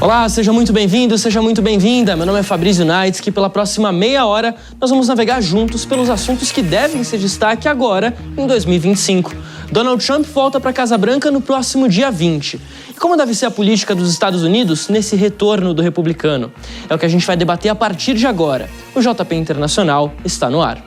Olá, seja muito bem-vindo, seja muito bem-vinda. Meu nome é Fabrício Naitz, que pela próxima meia hora nós vamos navegar juntos pelos assuntos que devem ser destaque agora, em 2025. Donald Trump volta para a Casa Branca no próximo dia 20. E como deve ser a política dos Estados Unidos nesse retorno do republicano? É o que a gente vai debater a partir de agora. O JP Internacional está no ar.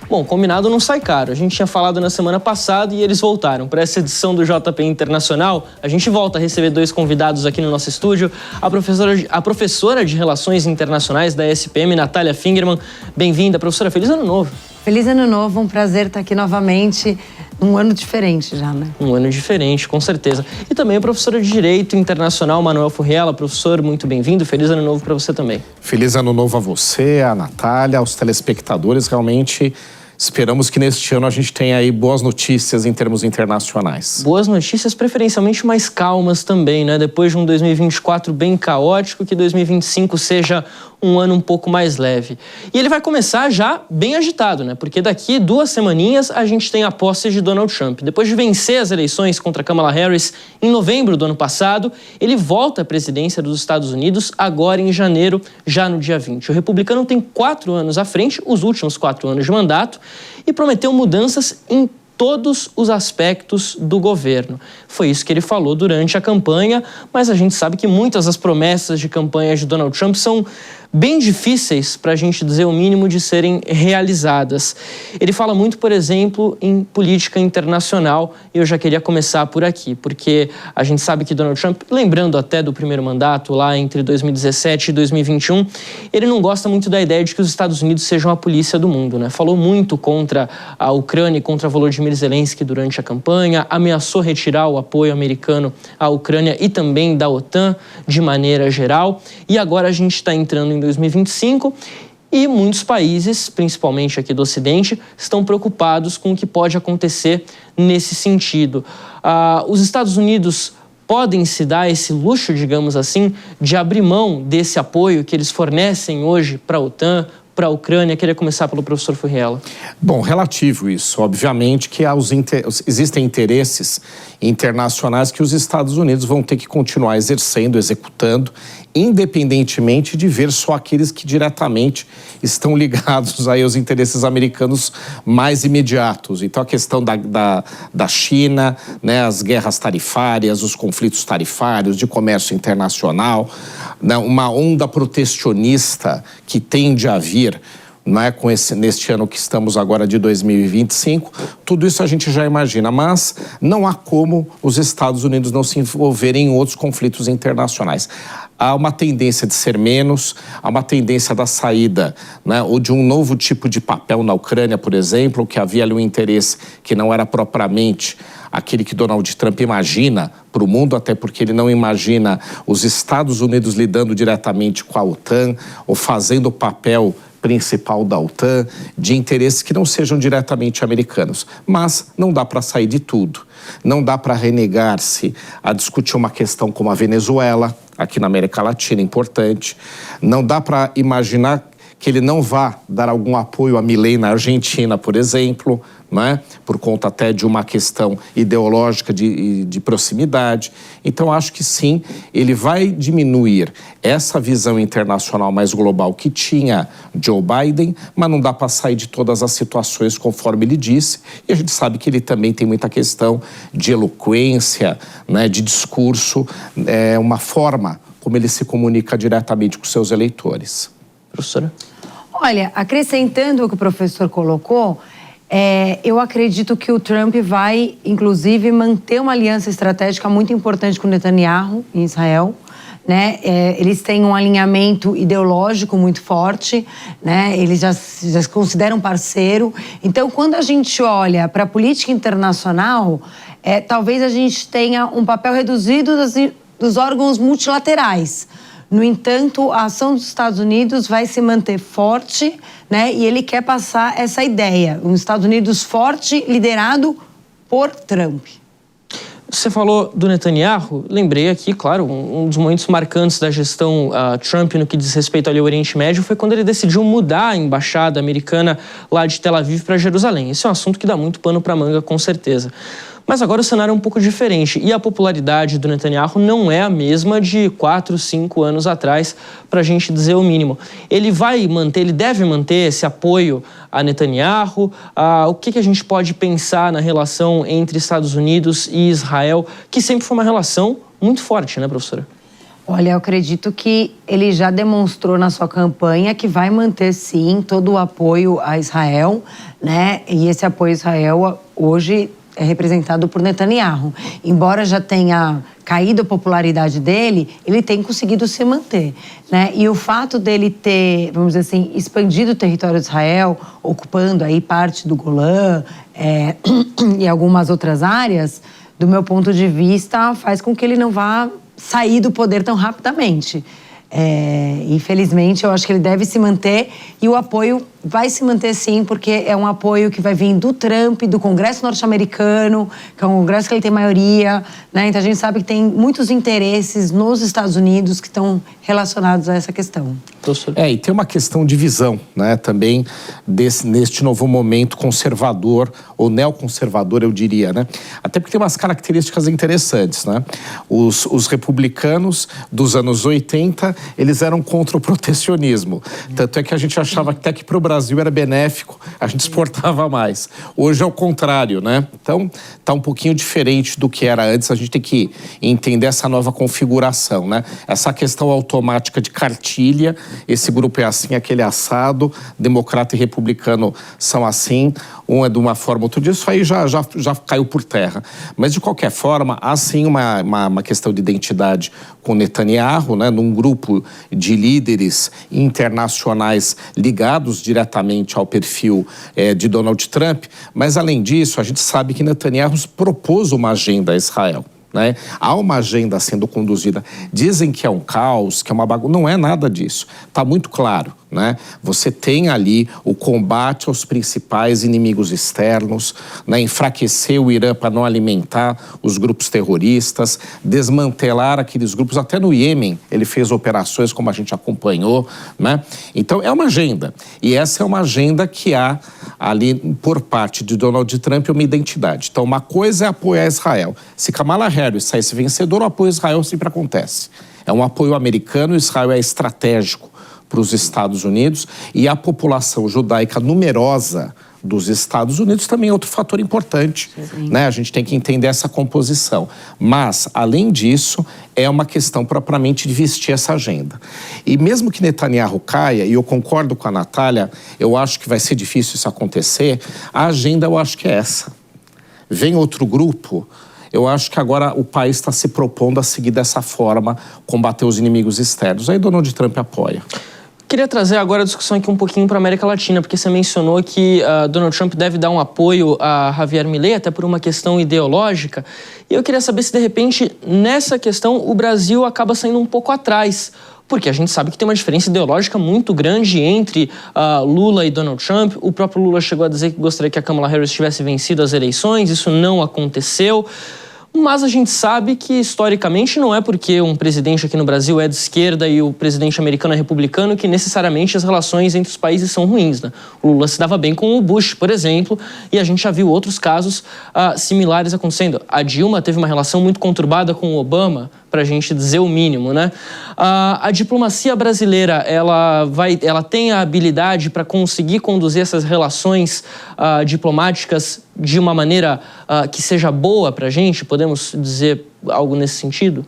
Bom, combinado não sai caro. A gente tinha falado na semana passada e eles voltaram. Para essa edição do JP Internacional, a gente volta a receber dois convidados aqui no nosso estúdio. A professora de Relações Internacionais da SPM, Natália Fingerman. Bem-vinda, professora. Feliz Ano Novo. Feliz Ano Novo, um prazer estar aqui novamente. Um ano diferente já, né? Um ano diferente, com certeza. E também a professora de Direito Internacional, Manuel Furriela. Professor, muito bem-vindo. Feliz Ano Novo para você também. Feliz Ano Novo a você, a Natália, aos telespectadores. Realmente esperamos que neste ano a gente tenha aí boas notícias em termos internacionais. Boas notícias, preferencialmente mais calmas também, né? Depois de um 2024 bem caótico, que 2025 seja um ano um pouco mais leve. E ele vai começar já bem agitado, né? Porque daqui 2 semaninhas a gente tem a posse de Donald Trump. Depois de vencer as eleições contra Kamala Harris em novembro do ano passado, ele volta à presidência dos Estados Unidos agora em janeiro, já no dia 20. O republicano tem 4 anos à frente, os últimos 4 anos de mandato, e prometeu mudanças em todos os aspectos do governo. Foi isso que ele falou durante a campanha, mas a gente sabe que muitas das promessas de campanha de Donald Trump são bem difíceis, para a gente dizer o mínimo, de serem realizadas. Ele fala muito, por exemplo, em política internacional, e eu já queria começar por aqui, porque a gente sabe que Donald Trump, lembrando até do primeiro mandato, lá entre 2017 e 2021, ele não gosta muito da ideia de que os Estados Unidos sejam a polícia do mundo, né? Falou muito contra a Ucrânia e contra Volodymyr Zelensky durante a campanha, ameaçou retirar o apoio americano à Ucrânia e também da OTAN de maneira geral, e agora a gente está entrando em 2025 e muitos países, principalmente aqui do Ocidente, estão preocupados com o que pode acontecer nesse sentido. Os Estados Unidos podem se dar esse luxo, digamos assim, de abrir mão desse apoio que eles fornecem hoje para a OTAN, para a Ucrânia? Queria começar pelo professor Furriela. Bom, relativo isso. Obviamente que existem interesses internacionais que os Estados Unidos vão ter que continuar exercendo, executando, independentemente de ver só aqueles que diretamente estão ligados aí aos interesses americanos mais imediatos. Então, a questão da China, né, as guerras tarifárias, os conflitos tarifários, de comércio internacional, né, uma onda protecionista que tende a vir, não é, neste ano que estamos agora de 2025, tudo isso a gente já imagina, mas não há como os Estados Unidos não se envolverem em outros conflitos internacionais. Há uma tendência de ser menos, há uma tendência da saída, né, ou de um novo tipo de papel na Ucrânia, por exemplo, que havia ali um interesse que não era propriamente aquele que Donald Trump imagina para o mundo, até porque ele não imagina os Estados Unidos lidando diretamente com a OTAN ou fazendo o papel principal da OTAN, de interesses que não sejam diretamente americanos. Mas não dá para sair de tudo. Não dá para renegar-se a discutir uma questão como a Venezuela, aqui na América Latina, importante. Não dá para imaginar que ele não vá dar algum apoio a Milei na Argentina, por exemplo, né? Por conta até de uma questão ideológica de proximidade. Então, acho que sim, ele vai diminuir essa visão internacional mais global que tinha Joe Biden, mas não dá para sair de todas as situações, conforme ele disse. E a gente sabe que ele também tem muita questão de eloquência, né, de discurso, uma forma como ele se comunica diretamente com seus eleitores. Professora? Olha, acrescentando o que o professor colocou, eu acredito que o Trump vai, inclusive, manter uma aliança estratégica muito importante com Netanyahu em Israel, né? Eles têm um alinhamento ideológico muito forte, né? Eles já se consideram parceiro. Então, quando a gente olha para a política internacional, talvez a gente tenha um papel reduzido dos órgãos multilaterais. No entanto, a ação dos Estados Unidos vai se manter forte, né? E ele quer passar essa ideia, um Estados Unidos forte, liderado por Trump. Você falou do Netanyahu, lembrei aqui, claro, um dos momentos marcantes da gestão Trump no que diz respeito ali ao Oriente Médio foi quando ele decidiu mudar a embaixada americana lá de Tel Aviv para Jerusalém. Esse é um assunto que dá muito pano para manga, com certeza. Mas agora o cenário é um pouco diferente e a popularidade do Netanyahu não é a mesma de 4, 5 anos atrás, para a gente dizer o mínimo. Ele deve manter esse apoio a Netanyahu? O que a gente pode pensar na relação entre Estados Unidos e Israel, que sempre foi uma relação muito forte, né, professora? Olha, eu acredito que ele já demonstrou na sua campanha que vai manter, sim, todo o apoio a Israel, né? E esse apoio a Israel hoje é representado por Netanyahu. Embora já tenha caído a popularidade dele, ele tem conseguido se manter, né? E o fato dele ter, vamos dizer assim, expandido o território de Israel, ocupando aí parte do Golã e algumas outras áreas, do meu ponto de vista, faz com que ele não vá sair do poder tão rapidamente. Infelizmente, eu acho que ele deve se manter e o apoio vai se manter sim, porque é um apoio que vai vir do Trump, do Congresso norte-americano, que é um Congresso que ele tem maioria, né? Então a gente sabe que tem muitos interesses nos Estados Unidos que estão relacionados a essa questão. E tem uma questão de visão, né? Também neste novo momento conservador, ou neoconservador, eu diria, né? Até porque tem umas características interessantes, né? Os republicanos dos anos 80, eles eram contra o protecionismo. Tanto é que a gente achava até que para o Brasil era benéfico, a gente exportava mais. Hoje é o contrário, né? Então, tá um pouquinho diferente do que era antes. A gente tem que entender essa nova configuração, né? Essa questão automática de cartilha, esse grupo é assim, aquele assado, democrata e republicano são assim, um é de uma forma, outro disso aí já caiu por terra. Mas, de qualquer forma, há sim uma questão de identidade com Netanyahu, né? Num grupo de líderes internacionais ligados diretamente ao perfil de Donald Trump, mas, além disso, a gente sabe que Netanyahu propôs uma agenda a Israel. Né? Há uma agenda sendo conduzida. Dizem que é um caos, que é uma bagunça. Não é nada disso. Está muito claro. Né? Você tem ali o combate aos principais inimigos externos, né? Enfraquecer o Irã para não alimentar os grupos terroristas, desmantelar aqueles grupos. Até no Iêmen ele fez operações, como a gente acompanhou. Né? Então é uma agenda. E essa é uma agenda que há ali, por parte de Donald Trump, uma identidade. Então uma coisa é apoiar Israel. Se Kamala Harris saísse vencedor, o apoio a Israel sempre acontece. É um apoio americano, Israel é estratégico para os Estados Unidos, e a população judaica numerosa dos Estados Unidos também é outro fator importante, né? A gente tem que entender essa composição. Mas, além disso, é uma questão propriamente de vestir essa agenda. E mesmo que Netanyahu caia, e eu concordo com a Natália, eu acho que vai ser difícil isso acontecer, a agenda eu acho que é essa. Vem outro grupo. Eu acho que agora o país está se propondo a seguir dessa forma, combater os inimigos externos. Aí Donald Trump apoia. Queria trazer agora a discussão aqui um pouquinho para a América Latina, porque você mencionou que Donald Trump deve dar um apoio a Javier Milei, até por uma questão ideológica. E eu queria saber se, de repente, nessa questão, o Brasil acaba saindo um pouco atrás. Porque a gente sabe que tem uma diferença ideológica muito grande entre Lula e Donald Trump. O próprio Lula chegou a dizer que gostaria que a Kamala Harris tivesse vencido as eleições. Isso não aconteceu. Mas a gente sabe que, historicamente, não é porque um presidente aqui no Brasil é de esquerda e o presidente americano é republicano que necessariamente as relações entre os países são ruins, né? O Lula se dava bem com o Bush, por exemplo, e a gente já viu outros casos similares acontecendo. A Dilma teve uma relação muito conturbada com o Obama, para a gente dizer o mínimo, né? A diplomacia brasileira, ela tem a habilidade para conseguir conduzir essas relações diplomáticas de uma maneira que seja boa para a gente? Podemos dizer algo nesse sentido?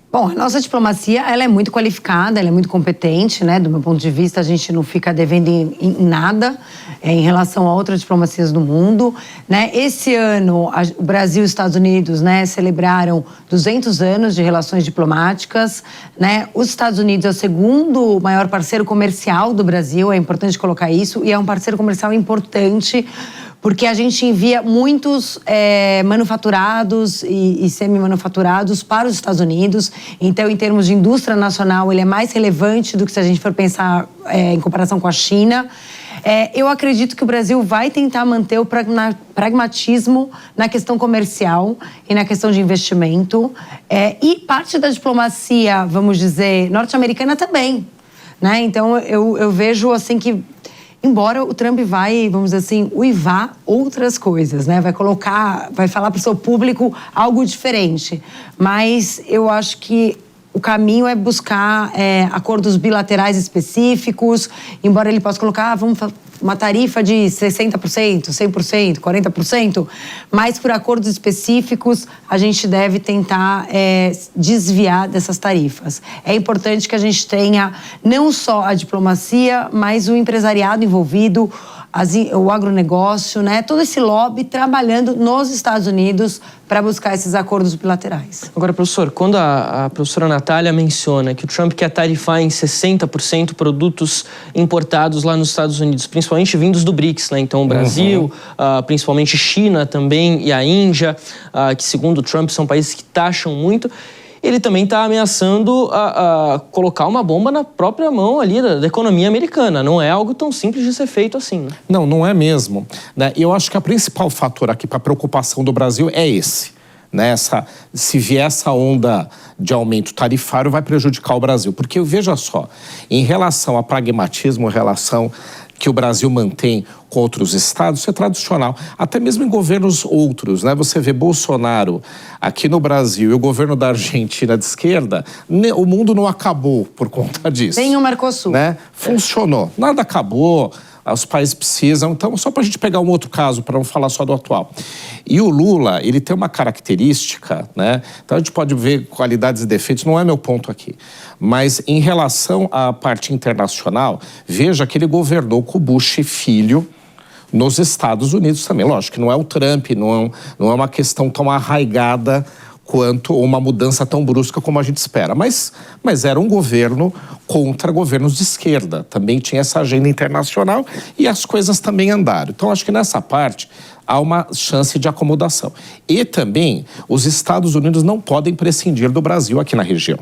Bom, a nossa diplomacia, ela é muito qualificada, ela é muito competente, né? Do meu ponto de vista, a gente não fica devendo em nada em relação a outras diplomacias do mundo, né? Esse ano, o Brasil e os Estados Unidos, né, celebraram 200 anos de relações diplomáticas, né? Os Estados Unidos é o segundo maior parceiro comercial do Brasil, é importante colocar isso, e é um parceiro comercial importante porque a gente envia muitos manufaturados e semi-manufaturados para os Estados Unidos. Então, em termos de indústria nacional, ele é mais relevante do que se a gente for pensar em comparação com a China. Eu acredito que o Brasil vai tentar manter o pragmatismo na questão comercial e na questão de investimento. E parte da diplomacia, vamos dizer, norte-americana também, né? Então, eu vejo assim que, embora o Trump vai, vamos dizer assim, uivar outras coisas, né? Vai falar para o seu público algo diferente. Mas eu acho que o caminho é buscar acordos bilaterais específicos, embora ele possa colocar, vamos uma tarifa de 60%, 100%, 40%, mas por acordos específicos a gente deve tentar desviar dessas tarifas. É importante que a gente tenha não só a diplomacia, mas o empresariado envolvido, o agronegócio, né? Todo esse lobby trabalhando nos Estados Unidos para buscar esses acordos bilaterais. Agora, professor, quando a professora Natália menciona que o Trump quer tarifar em 60% produtos importados lá nos Estados Unidos, principalmente vindos do BRICS, né? Então o Brasil, principalmente China também e a Índia, que segundo o Trump são países que taxam muito, ele também está ameaçando colocar uma bomba na própria mão ali da economia americana. Não é algo tão simples de ser feito assim. Né? Não, não é mesmo. Eu acho que o principal fator aqui para a preocupação do Brasil é esse. Se vier essa onda de aumento tarifário, vai prejudicar o Brasil. Porque, veja só, em relação a pragmatismo, em relação que o Brasil mantém com outros estados, isso é tradicional. Até mesmo em governos outros, né? Você vê Bolsonaro aqui no Brasil e o governo da Argentina de esquerda, o mundo não acabou por conta disso. Tem o Mercosul. Né? Funcionou. Nada acabou. Os países precisam. Então, só para a gente pegar um outro caso, para não falar só do atual. E o Lula, ele tem uma característica, né? Então a gente pode ver qualidades e defeitos, não é meu ponto aqui. Mas em relação à parte internacional, veja que ele governou com o Bush filho nos Estados Unidos também. Lógico que não é o Trump, não é uma questão tão arraigada quanto uma mudança tão brusca como a gente espera. Mas era um governo contra governos de esquerda. Também tinha essa agenda internacional e as coisas também andaram. Então, acho que nessa parte há uma chance de acomodação. E também, os Estados Unidos não podem prescindir do Brasil aqui na região.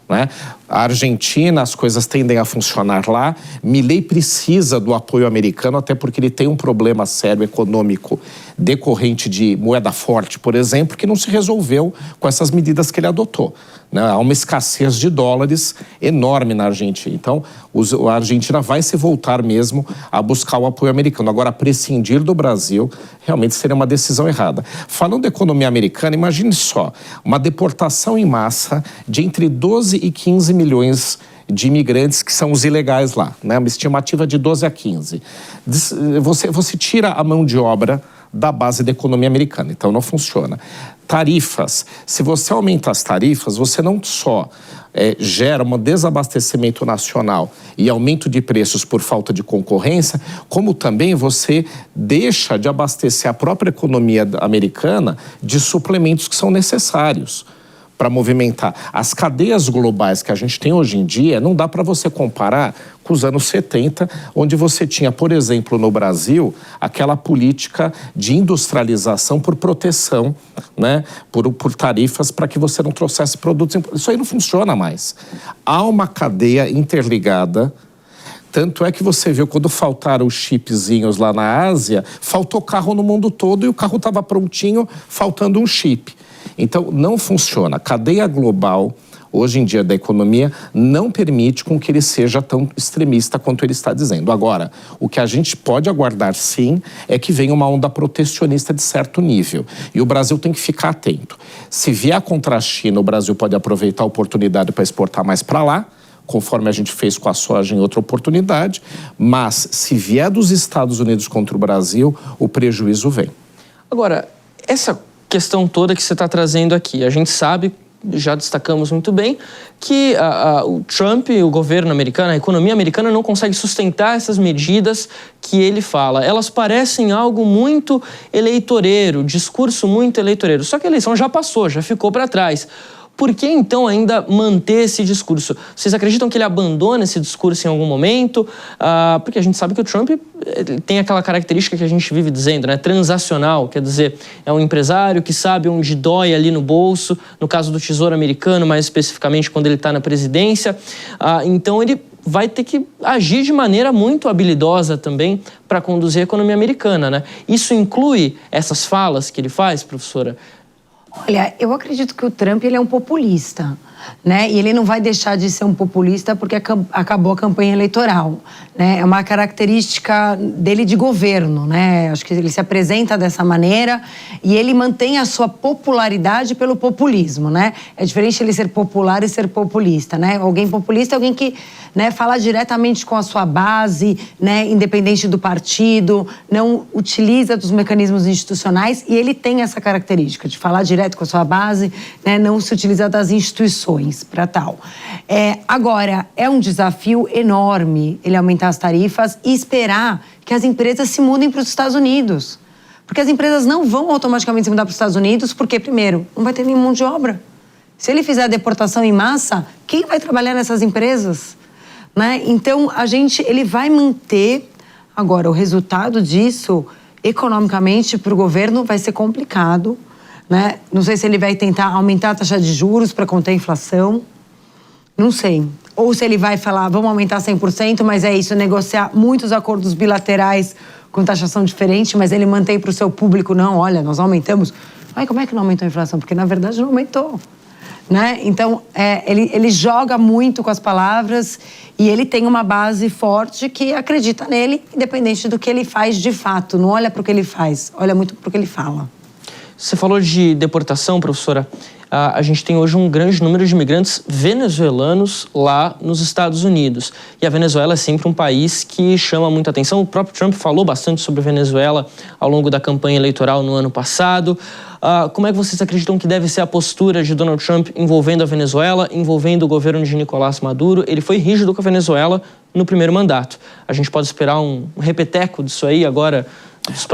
Né? A Argentina, as coisas tendem a funcionar lá. Milei precisa do apoio americano, até porque ele tem um problema sério econômico decorrente de moeda forte, por exemplo, que não se resolveu com essas medidas que ele adotou. Né? Há uma escassez de dólares enorme na Argentina. Então, a Argentina vai se voltar mesmo a buscar o apoio americano. Agora, prescindir do Brasil realmente seria uma decisão errada. Falando da economia americana, imagine só, uma deportação em massa de entre 12 e 15 milhões de imigrantes que são os ilegais lá, né? Uma estimativa de 12 a 15. Você tira a mão de obra da base da economia americana, então não funciona. Tarifas, se você aumenta as tarifas, você não só gera um desabastecimento nacional e aumento de preços por falta de concorrência, como também você deixa de abastecer a própria economia americana de suplementos que são necessários para movimentar. As cadeias globais que a gente tem hoje em dia, não dá para você comparar com os anos 70, onde você tinha, por exemplo, no Brasil, aquela política de industrialização por proteção, né? por tarifas para que você não trouxesse produtos. Isso aí não funciona mais. Há uma cadeia interligada. Tanto é que você viu, quando faltaram os chipzinhos lá na Ásia, faltou carro no mundo todo e o carro estava prontinho, faltando um chip. Então, não funciona. A cadeia global, hoje em dia, da economia, não permite com que ele seja tão extremista quanto ele está dizendo. Agora, o que a gente pode aguardar, sim, é que venha uma onda protecionista de certo nível. E o Brasil tem que ficar atento. Se vier contra a China, o Brasil pode aproveitar a oportunidade para exportar mais para lá, conforme a gente fez com a soja em outra oportunidade. Mas, se vier dos Estados Unidos contra o Brasil, o prejuízo vem. Agora, essa questão toda que você está trazendo aqui, a gente sabe, já destacamos muito bem, que o Trump, o governo americano, a economia americana não consegue sustentar essas medidas que ele fala. Elas parecem algo muito eleitoreiro, discurso muito eleitoreiro. Só que a eleição já passou, já ficou para trás. Por que, então, ainda manter esse discurso? Vocês acreditam que ele abandona esse discurso em algum momento? Porque a gente sabe que o Trump tem aquela característica que a gente vive dizendo, né? Transacional, quer dizer, é um empresário que sabe onde dói ali no bolso, no caso do Tesouro Americano, mais especificamente quando ele está na presidência. Então, ele vai ter que agir de maneira muito habilidosa também para conduzir a economia americana, né? Isso inclui essas falas que ele faz, professora? Olha, eu acredito que o Trump ele é um populista, né? E ele não vai deixar de ser um populista porque acabou a campanha eleitoral, né? É uma característica dele de governo, né? Acho que ele se apresenta dessa maneira e ele mantém a sua popularidade pelo populismo, né? É diferente ele ser popular e ser populista, né? Alguém populista é alguém que, né, fala diretamente com a sua base, né, independente do partido, não utiliza dos mecanismos institucionais e ele tem essa característica de falar direto com a sua base, né, não se utiliza das instituições para tal. Agora, é um desafio enorme ele aumentar as tarifas e esperar que as empresas se mudem para os Estados Unidos. Porque as empresas não vão automaticamente se mudar para os Estados Unidos porque, primeiro, não vai ter nenhuma mão de obra. Se ele fizer a deportação em massa, quem vai trabalhar nessas empresas? Né? Então, ele vai manter. Agora, o resultado disso, economicamente, para o governo, vai ser complicado. Né? Não sei se ele vai tentar aumentar a taxa de juros para conter a inflação. Não sei. Ou se ele vai falar, vamos aumentar 100%, mas é isso, negociar muitos acordos bilaterais com taxação diferente, mas ele mantém para o seu público, não, olha, nós aumentamos. Ai, como é que não aumentou a inflação? Porque, na verdade, não aumentou. Né? Então, ele joga muito com as palavras e ele tem uma base forte que acredita nele, independente do que ele faz de fato. Não olha para o que ele faz, olha muito para o que ele fala. Você falou de deportação, professora. A gente tem hoje um grande número de imigrantes venezuelanos lá nos Estados Unidos. E a Venezuela é sempre um país que chama muita atenção. O próprio Trump falou bastante sobre a Venezuela ao longo da campanha eleitoral no ano passado. Como é que vocês acreditam que deve ser a postura de Donald Trump envolvendo a Venezuela, envolvendo o governo de Nicolás Maduro? Ele foi rígido com a Venezuela no primeiro mandato. A gente pode esperar um repeteco disso aí agora?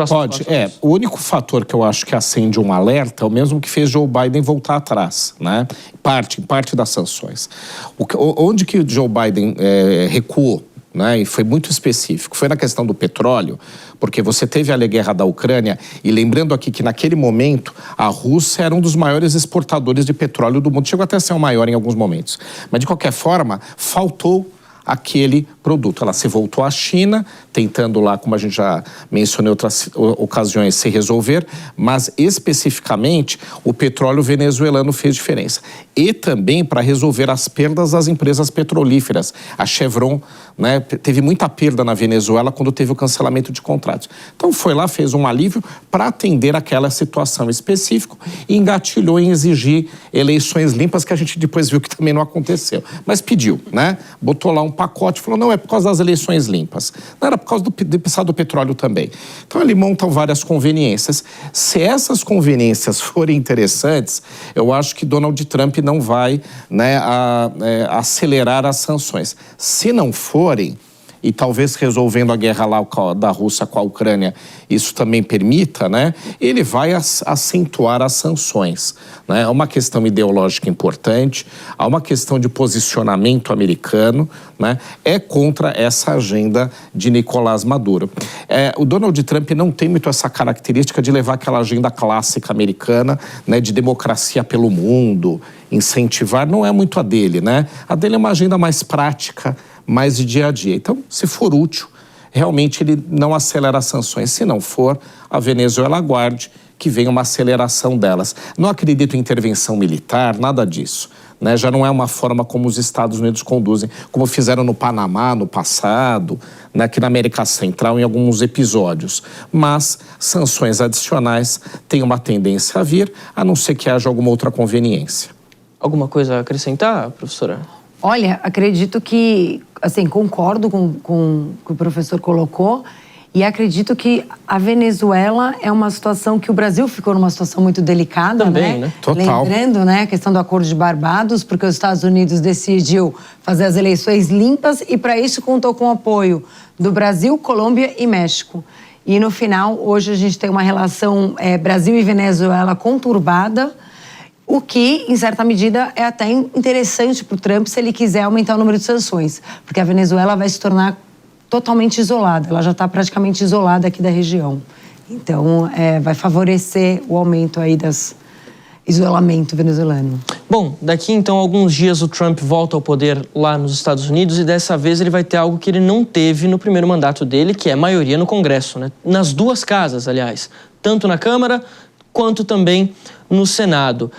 Pode, o único fator que eu acho que acende um alerta é o mesmo que fez Joe Biden voltar atrás, né? Parte das sanções. Onde que o Joe Biden recuou, né? E foi muito específico, foi na questão do petróleo, porque você teve a guerra da Ucrânia, e lembrando aqui que naquele momento a Rússia era um dos maiores exportadores de petróleo do mundo, chegou até a ser o maior em alguns momentos, mas de qualquer forma, faltou aquele produto. Ela se voltou à China, tentando lá, como a gente já mencionou em outras ocasiões, se resolver, mas especificamente o petróleo venezuelano fez diferença. E também para resolver as perdas das empresas petrolíferas. A Chevron, né, teve muita perda na Venezuela quando teve o cancelamento de contratos. Então foi lá, fez um alívio para atender aquela situação específica e engatilhou em exigir eleições limpas, que a gente depois viu que também não aconteceu. Mas pediu, né? Botou lá um pacote, falou, não, é por causa das eleições limpas. Não, era por causa do petróleo também. Então, ele monta várias conveniências. Se essas conveniências forem interessantes, eu acho que Donald Trump não vai, né, acelerar as sanções. Se não forem, e talvez resolvendo a guerra lá da Rússia com a Ucrânia, isso também permita, né? Ele vai acentuar as sanções, né? É uma questão ideológica importante, há uma questão de posicionamento americano, né? É contra essa agenda de Nicolás Maduro. O Donald Trump não tem muito essa característica de levar aquela agenda clássica americana, né? De democracia pelo mundo, incentivar, não é muito a dele, né? A dele é uma agenda mais prática, mais de dia a dia. Então, se for útil, realmente ele não acelera as sanções. Se não for, a Venezuela aguarde que venha uma aceleração delas. Não acredito em intervenção militar, nada disso, né? Já não é uma forma como os Estados Unidos conduzem, como fizeram no Panamá no passado, né? Aqui na América Central em alguns episódios. Mas sanções adicionais têm uma tendência a vir, a não ser que haja alguma outra conveniência. Alguma coisa a acrescentar, professora? Olha, acredito que, assim, concordo com o que o professor colocou e acredito que a Venezuela é uma situação que o Brasil ficou numa situação muito delicada, também, né? Total. Lembrando, né, a questão do Acordo de Barbados, porque os Estados Unidos decidiu fazer as eleições limpas e para isso contou com o apoio do Brasil, Colômbia e México. E no final, hoje a gente tem uma relação Brasil e Venezuela conturbada, o que, em certa medida, é até interessante para o Trump se ele quiser aumentar o número de sanções, porque a Venezuela vai se tornar totalmente isolada, ela já está praticamente isolada aqui da região. Então, vai favorecer o aumento aí isolamento venezuelano. Bom, daqui então a alguns dias o Trump volta ao poder lá nos Estados Unidos e dessa vez ele vai ter algo que ele não teve no primeiro mandato dele, que é maioria no Congresso, né? Nas duas casas, aliás, tanto na Câmara quanto também no Senado.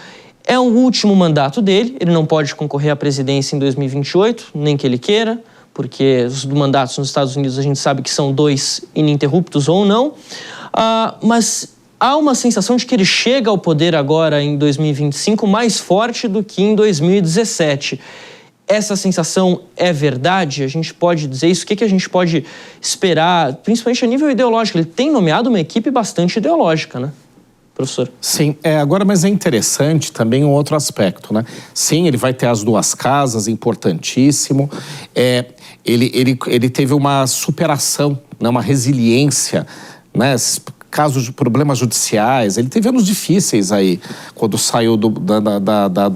É o último mandato dele, ele não pode concorrer à presidência em 2028, nem que ele queira, porque os mandatos nos Estados Unidos a gente sabe que são 2 ininterruptos ou não, mas há uma sensação de que ele chega ao poder agora em 2025 mais forte do que em 2017. Essa sensação é verdade? A gente pode dizer isso? O que a gente pode esperar, principalmente a nível ideológico? Ele tem nomeado uma equipe bastante ideológica, né, professor? Sim, agora, mas é interessante também um outro aspecto, né? Sim, ele vai ter as duas casas, importantíssimo. Ele teve uma superação, né, uma resiliência, né? Casos de problemas judiciais, ele teve anos difíceis aí, quando saiu do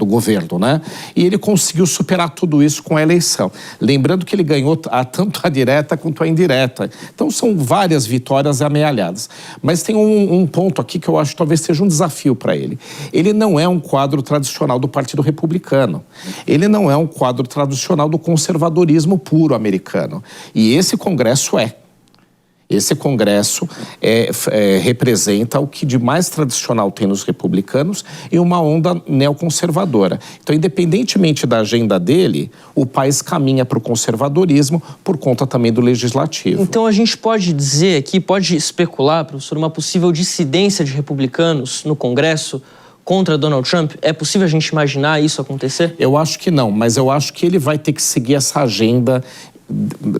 governo, né? E ele conseguiu superar tudo isso com a eleição. Lembrando que ele ganhou tanto a direta quanto a indireta. Então, são várias vitórias amealhadas. Mas tem um ponto aqui que eu acho que talvez seja um desafio para ele. Ele não é um quadro tradicional do Partido Republicano. Ele não é um quadro tradicional do conservadorismo puro americano. E esse Congresso é. Esse Congresso representa o que de mais tradicional tem nos republicanos e uma onda neoconservadora. Então, independentemente da agenda dele, o país caminha para o conservadorismo por conta também do legislativo. Então, a gente pode dizer aqui, pode especular, professor, uma possível dissidência de republicanos no Congresso contra Donald Trump? É possível a gente imaginar isso acontecer? Eu acho que não, mas eu acho que ele vai ter que seguir essa agenda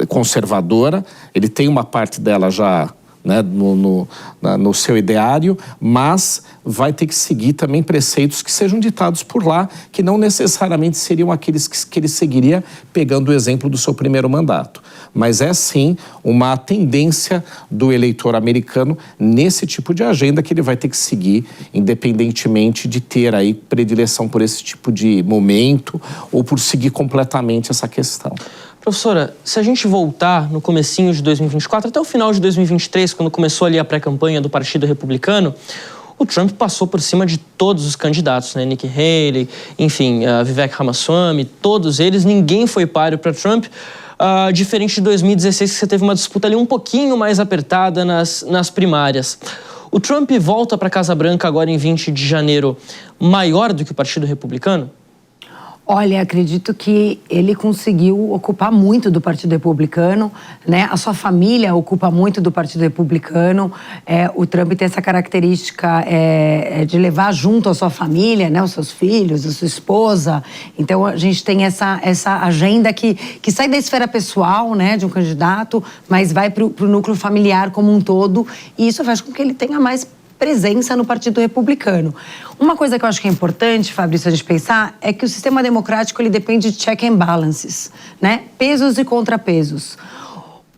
conservadora. Ele tem uma parte dela já, né, no seu ideário, mas vai ter que seguir também preceitos que sejam ditados por lá, que não necessariamente seriam aqueles que ele seguiria pegando o exemplo do seu primeiro mandato. Mas é sim uma tendência do eleitor americano nesse tipo de agenda que ele vai ter que seguir, independentemente de ter aí predileção por esse tipo de momento ou por seguir completamente essa questão. Professora, se a gente voltar no comecinho de 2024, até o final de 2023, quando começou ali a pré-campanha do Partido Republicano, o Trump passou por cima de todos os candidatos, né? Nikki Haley, enfim, Vivek Ramaswamy, todos eles, ninguém foi páreo para Trump, diferente de 2016, que você teve uma disputa ali um pouquinho mais apertada nas primárias. O Trump volta para a Casa Branca agora em 20 de janeiro maior do que o Partido Republicano? Olha, acredito que ele conseguiu ocupar muito do Partido Republicano, né? A sua família ocupa muito do Partido Republicano. O Trump tem essa característica de levar junto a sua família, né? Os seus filhos, a sua esposa. Então, a gente tem essa agenda que sai da esfera pessoal, né? De um candidato, mas vai para o núcleo familiar como um todo. E isso faz com que ele tenha mais presença no Partido Republicano. Uma coisa que eu acho que é importante, Fabrício, a gente pensar, é que o sistema democrático ele depende de check and balances, né? Pesos e contrapesos.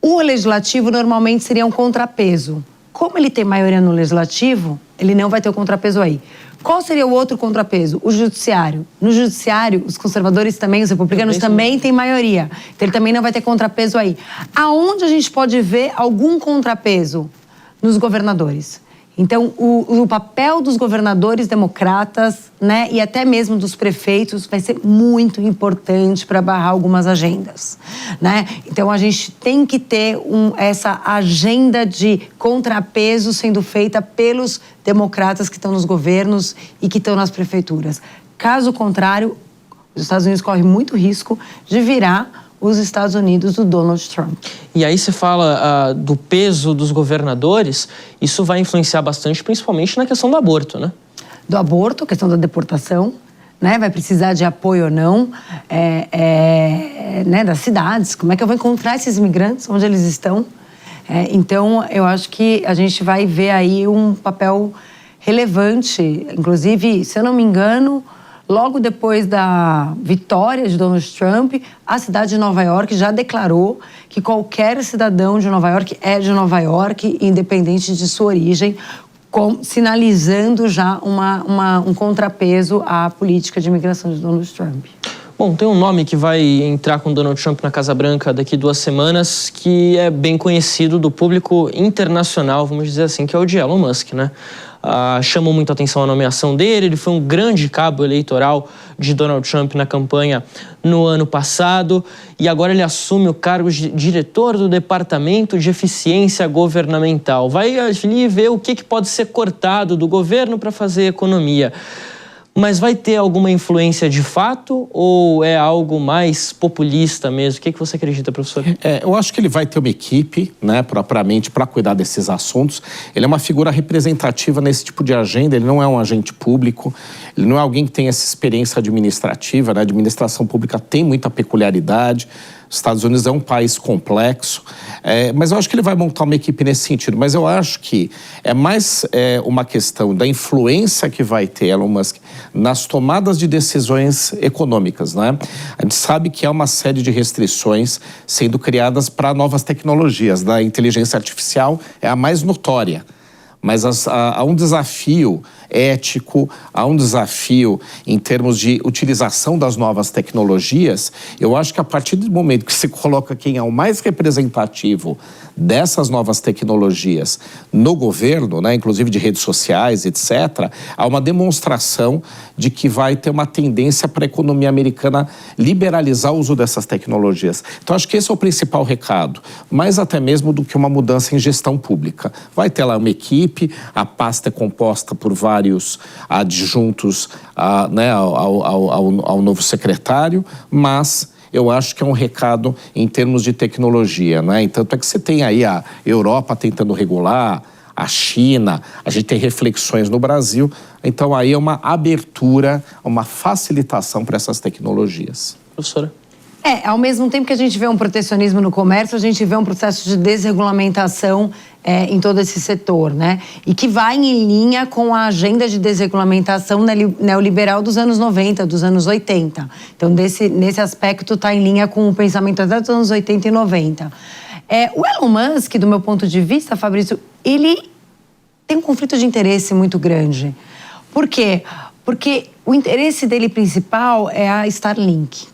O legislativo normalmente seria um contrapeso. Como ele tem maioria no legislativo, ele não vai ter o contrapeso aí. Qual seria o outro contrapeso? O judiciário. No judiciário, os conservadores também, os republicanos também têm maioria. Então ele também não vai ter contrapeso aí. Aonde a gente pode ver algum contrapeso? Nos governadores. Então, o papel dos governadores democratas, né, e até mesmo dos prefeitos vai ser muito importante para barrar algumas agendas, né? Então, a gente tem que ter essa agenda de contrapeso sendo feita pelos democratas que estão nos governos e que estão nas prefeituras. Caso contrário, os Estados Unidos correm muito risco de virar os Estados Unidos do Donald Trump. E aí você fala do peso dos governadores, isso vai influenciar bastante, principalmente na questão do aborto, né? Do aborto, questão da deportação, né? Vai precisar de apoio ou não, né? Das cidades. Como é que eu vou encontrar esses imigrantes? Onde eles estão? Então, eu acho que a gente vai ver aí um papel relevante. Inclusive, se eu não me engano, logo depois da vitória de Donald Trump, a cidade de Nova York já declarou que qualquer cidadão de Nova York é de Nova York, independente de sua origem, sinalizando já um contrapeso à política de imigração de Donald Trump. Bom, tem um nome que vai entrar com Donald Trump na Casa Branca daqui 2 semanas, que é bem conhecido do público internacional, vamos dizer assim, que é o de Elon Musk, né? Chamou muito a atenção a nomeação dele, ele foi um grande cabo eleitoral de Donald Trump na campanha no ano passado e agora ele assume o cargo de diretor do Departamento de Eficiência Governamental. Vai ali ver o que pode ser cortado do governo para fazer economia. Mas vai ter alguma influência de fato ou é algo mais populista mesmo? O que você acredita, professor? Eu acho que ele vai ter uma equipe, né, propriamente, para cuidar desses assuntos. Ele é uma figura representativa nesse tipo de agenda, ele não é um agente público, ele não é alguém que tem essa experiência administrativa, né? A administração pública tem muita peculiaridade. Os Estados Unidos é um país complexo, mas eu acho que ele vai montar uma equipe nesse sentido. Mas eu acho que é mais uma questão da influência que vai ter Elon Musk nas tomadas de decisões econômicas, né? A gente sabe que há uma série de restrições sendo criadas para novas tecnologias. Da inteligência artificial é a mais notória. Mas há um desafio ético, há um desafio em termos de utilização das novas tecnologias. Eu acho que a partir do momento que se coloca quem é o mais representativo dessas novas tecnologias no governo, né, inclusive de redes sociais, etc., há uma demonstração de que vai ter uma tendência para a economia americana liberalizar o uso dessas tecnologias. Então, acho que esse é o principal recado, mais até mesmo do que uma mudança em gestão pública. Vai ter lá uma equipe, a pasta é composta por vários adjuntos né, ao novo secretário, mas eu acho que é um recado em termos de tecnologia, né? Então, é que você tem aí a Europa tentando regular, a China, a gente tem reflexões no Brasil, então aí é uma abertura, uma facilitação para essas tecnologias. Professora? Ao mesmo tempo que a gente vê um protecionismo no comércio, a gente vê um processo de desregulamentação em todo esse setor, né? E que vai em linha com a agenda de desregulamentação neoliberal dos anos 90, dos anos 80. Então, nesse aspecto, está em linha com o pensamento até dos anos 80 e 90. O Elon Musk, do meu ponto de vista, Fabrício, ele tem um conflito de interesse muito grande. Por quê? Porque o interesse dele principal é a Starlink,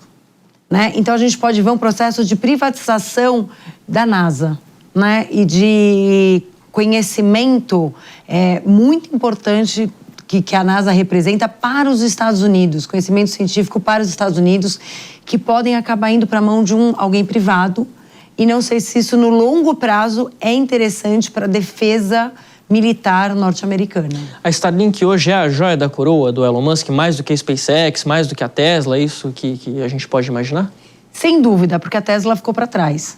né? Então, a gente pode ver um processo de privatização da NASA, né? E de conhecimento muito importante que a NASA representa para os Estados Unidos, conhecimento científico para os Estados Unidos, que podem acabar indo para a mão de alguém privado. E não sei se isso, no longo prazo, é interessante para a defesa militar norte-americana. A Starlink hoje é a joia da coroa do Elon Musk, mais do que a SpaceX, mais do que a Tesla, é isso que a gente pode imaginar? Sem dúvida, porque a Tesla ficou para trás.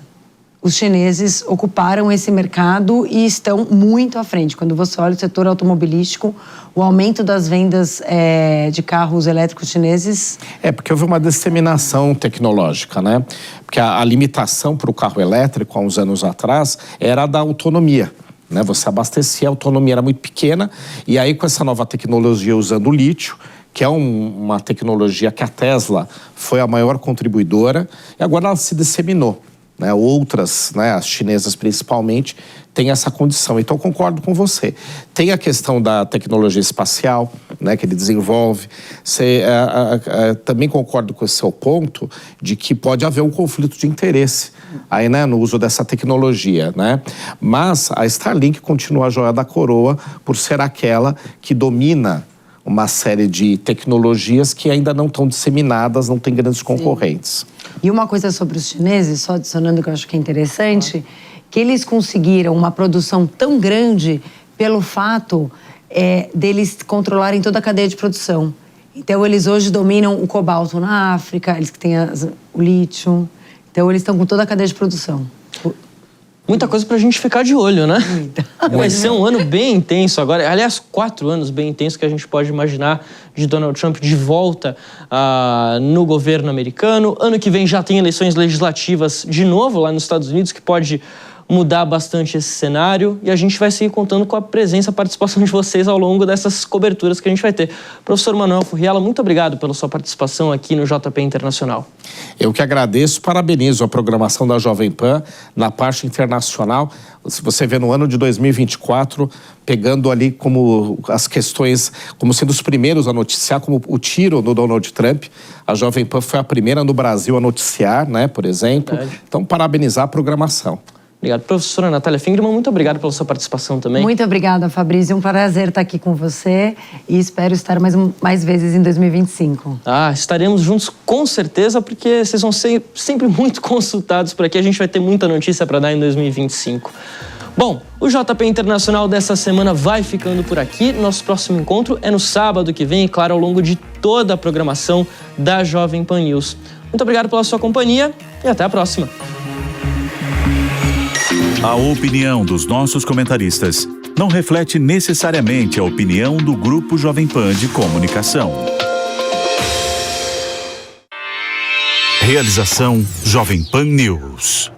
Os chineses ocuparam esse mercado e estão muito à frente. Quando você olha o setor automobilístico, o aumento das vendas de carros elétricos chineses... Porque houve uma disseminação tecnológica, né? Porque a limitação para o carro elétrico, há uns anos atrás, era a da autonomia. Né? Você abastecia, a autonomia era muito pequena, e aí com essa nova tecnologia usando o lítio, que é uma tecnologia que a Tesla foi a maior contribuidora, e agora ela se disseminou. Né? Outras, né, as chinesas principalmente, têm essa condição. Então, eu concordo com você. Tem a questão da tecnologia espacial, né, que ele desenvolve. Também concordo com o seu ponto de que pode haver um conflito de interesse aí, né, no uso dessa tecnologia. Né? Mas a Starlink continua a joia da coroa por ser aquela que domina uma série de tecnologias que ainda não estão disseminadas, não tem grandes concorrentes. E uma coisa sobre os chineses, só adicionando que eu acho que é interessante, que eles conseguiram uma produção tão grande pelo fato deles controlarem toda a cadeia de produção. Então, eles hoje dominam o cobalto na África, eles que têm o lítio. Então, eles estão com toda a cadeia de produção. Muita coisa pra gente ficar de olho, né? Muita. Vai ser um ano bem intenso agora. Aliás, 4 anos bem intensos que a gente pode imaginar de Donald Trump de volta no governo americano. Ano que vem já tem eleições legislativas de novo lá nos Estados Unidos, que pode mudar bastante esse cenário e a gente vai seguir contando com a presença, a participação de vocês ao longo dessas coberturas que a gente vai ter. Professor Manuel Furriela, muito obrigado pela sua participação aqui no JP Internacional. Eu que agradeço, parabenizo a programação da Jovem Pan na parte internacional. Se você vê no ano de 2024, pegando ali como as questões, como sendo os primeiros a noticiar, como o tiro do Donald Trump, a Jovem Pan foi a primeira no Brasil a noticiar, né, por exemplo. Verdade. Então, parabenizar a programação. Obrigado. Professora Natália Fingerman, muito obrigado pela sua participação também. Muito obrigada, Fabrício. É um prazer estar aqui com você e espero estar mais vezes em 2025. Estaremos juntos com certeza, porque vocês vão ser sempre muito consultados por aqui. A gente vai ter muita notícia para dar em 2025. Bom, o JP Internacional dessa semana vai ficando por aqui. Nosso próximo encontro é no sábado que vem, e claro, ao longo de toda a programação da Jovem Pan News. Muito obrigado pela sua companhia e até a próxima. A opinião dos nossos comentaristas não reflete necessariamente a opinião do Grupo Jovem Pan de Comunicação. Realização Jovem Pan News.